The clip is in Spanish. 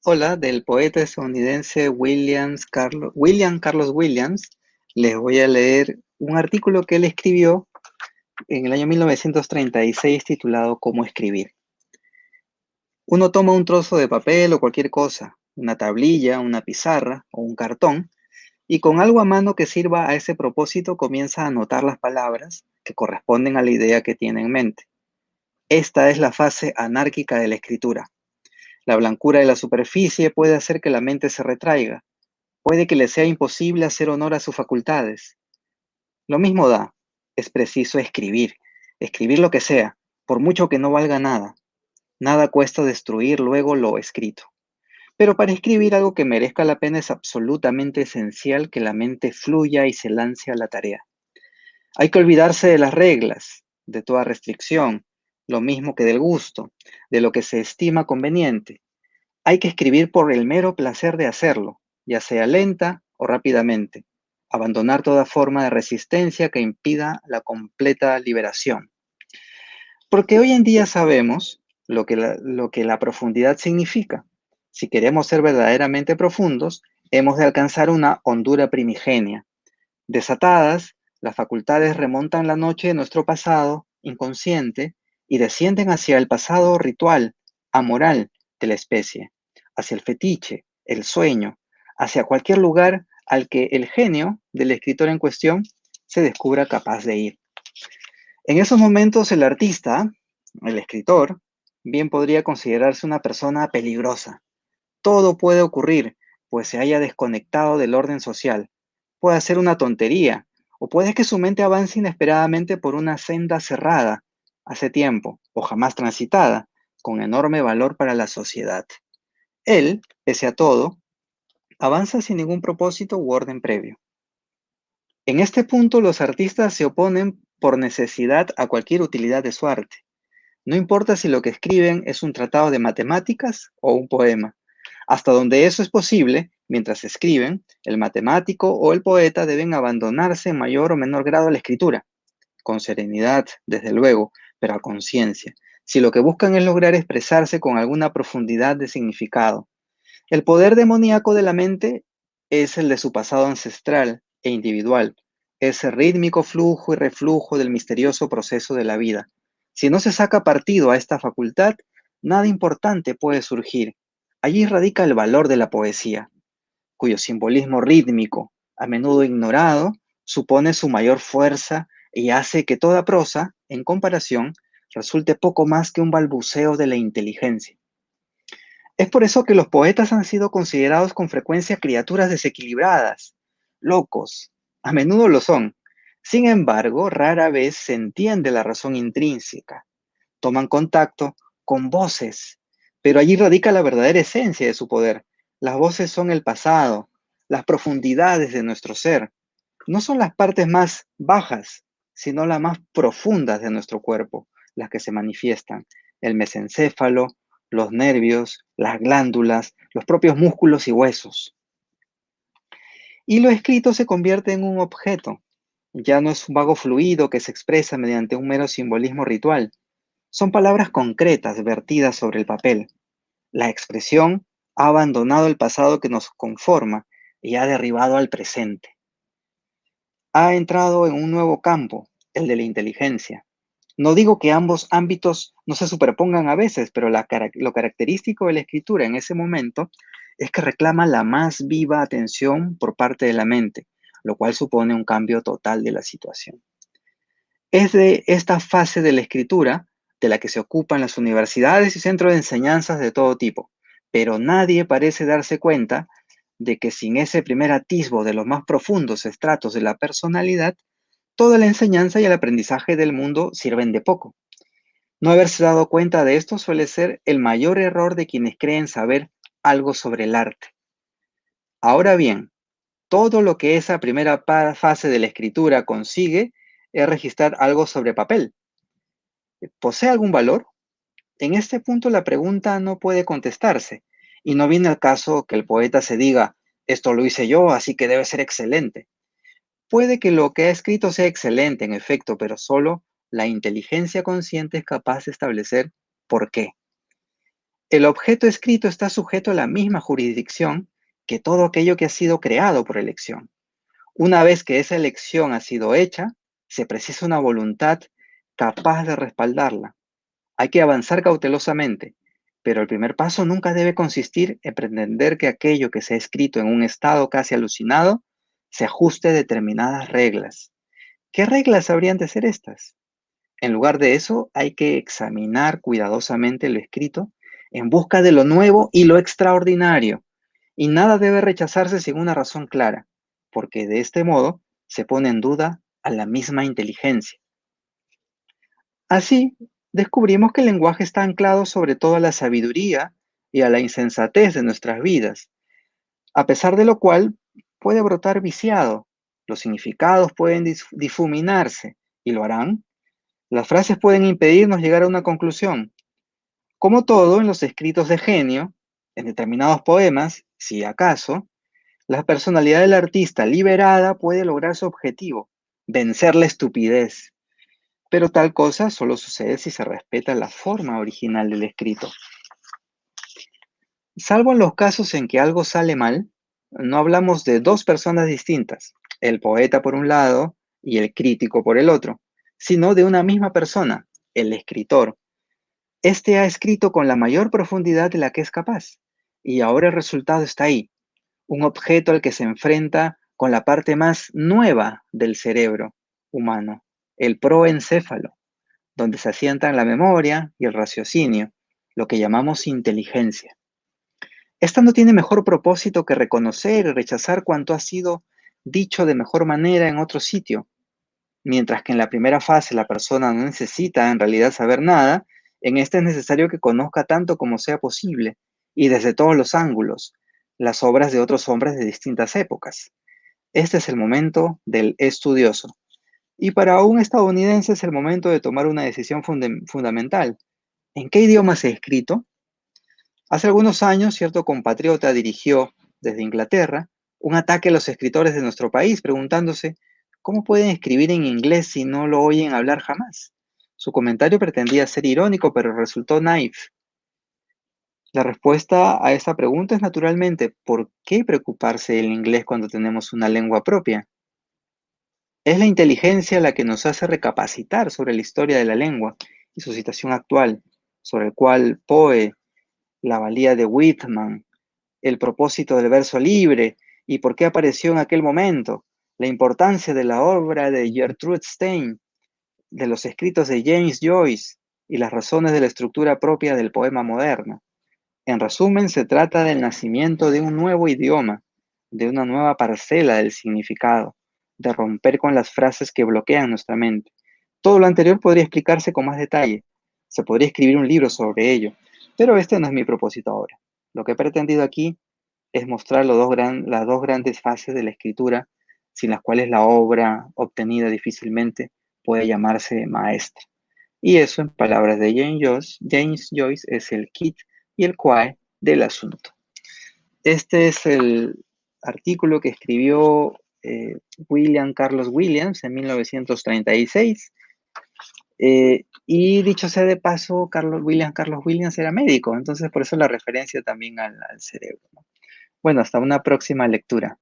Hola, del poeta estadounidense William Carlos Williams. Les voy a leer un artículo que él escribió en el año 1936 titulado ¿Cómo escribir? Uno toma un trozo de papel o cualquier cosa, una tablilla, una pizarra o un cartón, y con algo a mano que sirva a ese propósito comienza a anotar las palabras que corresponden a la idea que tiene en mente. Esta es la fase anárquica de la escritura. La blancura de la superficie puede hacer que la mente se retraiga. Puede que le sea imposible hacer honor a sus facultades. Lo mismo da, es preciso escribir lo que sea, por mucho que no valga nada. Nada cuesta destruir luego lo escrito. Pero para escribir algo que merezca la pena es absolutamente esencial que la mente fluya y se lance a la tarea. Hay que olvidarse de las reglas, de toda restricción, lo mismo que del gusto, de lo que se estima conveniente. Hay que escribir por el mero placer de hacerlo, ya sea lenta o rápidamente. Abandonar toda forma de resistencia que impida la completa liberación. Porque hoy en día sabemos lo que la profundidad significa. Si queremos ser verdaderamente profundos, hemos de alcanzar una hondura primigenia. Desatadas, las facultades remontan la noche de nuestro pasado inconsciente y descienden hacia el pasado ritual, amoral de la especie, hacia el fetiche, el sueño, hacia cualquier lugar al que el genio del escritor en cuestión se descubra capaz de ir. En esos momentos el artista, el escritor, bien podría considerarse una persona peligrosa. Todo puede ocurrir, pues se haya desconectado del orden social. Puede hacer una tontería, o puede que su mente avance inesperadamente por una senda cerrada, hace tiempo, o jamás transitada, con enorme valor para la sociedad. Él, pese a todo, avanza sin ningún propósito u orden previo. En este punto, los artistas se oponen por necesidad a cualquier utilidad de su arte. No importa si lo que escriben es un tratado de matemáticas o un poema. Hasta donde eso es posible, mientras escriben, el matemático o el poeta deben abandonarse en mayor o menor grado a la escritura, con serenidad, desde luego, pero a conciencia, si lo que buscan es lograr expresarse con alguna profundidad de significado. El poder demoníaco de la mente es el de su pasado ancestral e individual, ese rítmico flujo y reflujo del misterioso proceso de la vida. Si no se saca partido a esta facultad, nada importante puede surgir. Allí radica el valor de la poesía, cuyo simbolismo rítmico, a menudo ignorado, supone su mayor fuerza y hace que toda prosa, en comparación, resulte poco más que un balbuceo de la inteligencia. Es por eso que los poetas han sido considerados con frecuencia criaturas desequilibradas, locos. A menudo lo son. Sin embargo, rara vez se entiende la razón intrínseca. Toman contacto con voces, pero allí radica la verdadera esencia de su poder. Las voces son el pasado, las profundidades de nuestro ser. No son las partes más bajas, sino las más profundas de nuestro cuerpo, las que se manifiestan. El mesencéfalo, los nervios, las glándulas, los propios músculos y huesos. Y lo escrito se convierte en un objeto. Ya no es un vago fluido que se expresa mediante un mero simbolismo ritual. Son palabras concretas vertidas sobre el papel. La expresión ha abandonado el pasado que nos conforma y ha derribado al presente. Ha entrado en un nuevo campo, el de la inteligencia. No digo que ambos ámbitos no se superpongan a veces, pero lo característico de la escritura en ese momento es que reclama la más viva atención por parte de la mente, lo cual supone un cambio total de la situación. Es de esta fase de la escritura de la que se ocupan las universidades y centros de enseñanzas de todo tipo, pero nadie parece darse cuenta de que sin ese primer atisbo de los más profundos estratos de la personalidad, toda la enseñanza y el aprendizaje del mundo sirven de poco. No haberse dado cuenta de esto suele ser el mayor error de quienes creen saber algo sobre el arte. Ahora bien, todo lo que esa primera fase de la escritura consigue es registrar algo sobre papel. ¿Posee algún valor? En este punto la pregunta no puede contestarse, y no viene al caso que el poeta se diga, esto lo hice yo, así que debe ser excelente. Puede que lo que ha escrito sea excelente, en efecto, pero solo la inteligencia consciente es capaz de establecer por qué. El objeto escrito está sujeto a la misma jurisdicción que todo aquello que ha sido creado por elección. Una vez que esa elección ha sido hecha, se precisa una voluntad capaz de respaldarla. Hay que avanzar cautelosamente, pero el primer paso nunca debe consistir en pretender que aquello que se ha escrito en un estado casi alucinado se ajuste a determinadas reglas. ¿Qué reglas habrían de ser estas? En lugar de eso, hay que examinar cuidadosamente lo escrito en busca de lo nuevo y lo extraordinario, y nada debe rechazarse sin una razón clara, porque de este modo se pone en duda a la misma inteligencia. Así, descubrimos que el lenguaje está anclado sobre todo a la sabiduría y a la insensatez de nuestras vidas, a pesar de lo cual puede brotar viciado. Los significados pueden difuminarse, y lo harán. Las frases pueden impedirnos llegar a una conclusión. Como todo en los escritos de genio, en determinados poemas, si acaso, la personalidad del artista liberada puede lograr su objetivo, vencer la estupidez. Pero tal cosa solo sucede si se respeta la forma original del escrito. Salvo en los casos en que algo sale mal, no hablamos de dos personas distintas, el poeta por un lado y el crítico por el otro, sino de una misma persona, el escritor. Este ha escrito con la mayor profundidad de la que es capaz, y ahora el resultado está ahí, un objeto al que se enfrenta con la parte más nueva del cerebro humano, el proencéfalo, donde se asientan la memoria y el raciocinio, lo que llamamos inteligencia. Esta no tiene mejor propósito que reconocer y rechazar cuanto ha sido dicho de mejor manera en otro sitio. Mientras que en la primera fase la persona no necesita en realidad saber nada, en esta es necesario que conozca tanto como sea posible, y desde todos los ángulos, las obras de otros hombres de distintas épocas. Este es el momento del estudioso. Y para un estadounidense es el momento de tomar una decisión fundamental. ¿En qué idioma se ha escrito? Hace algunos años, cierto compatriota dirigió desde Inglaterra un ataque a los escritores de nuestro país, preguntándose cómo pueden escribir en inglés si no lo oyen hablar jamás. Su comentario pretendía ser irónico, pero resultó naif. La respuesta a esta pregunta es naturalmente, ¿por qué preocuparse del inglés cuando tenemos una lengua propia? Es la inteligencia la que nos hace recapacitar sobre la historia de la lengua y su situación actual, sobre el cual Poe, la valía de Whitman, el propósito del verso libre y por qué apareció en aquel momento, la importancia de la obra de Gertrude Stein, de los escritos de James Joyce y las razones de la estructura propia del poema moderno. En resumen, se trata del nacimiento de un nuevo idioma, de una nueva parcela del significado, de romper con las frases que bloquean nuestra mente. Todo lo anterior podría explicarse con más detalle. Se podría escribir un libro sobre ello, pero este no es mi propósito ahora. Lo que he pretendido aquí es mostrar las dos grandes fases de la escritura, sin las cuales la obra obtenida difícilmente puede llamarse maestra. Y eso, en palabras de James Joyce, es el kit y el quid del asunto. Este es el artículo que escribió William Carlos Williams en 1936. Y dicho sea de paso, William Carlos Williams era médico, entonces por eso la referencia también al cerebro, ¿no? Bueno, hasta una próxima lectura.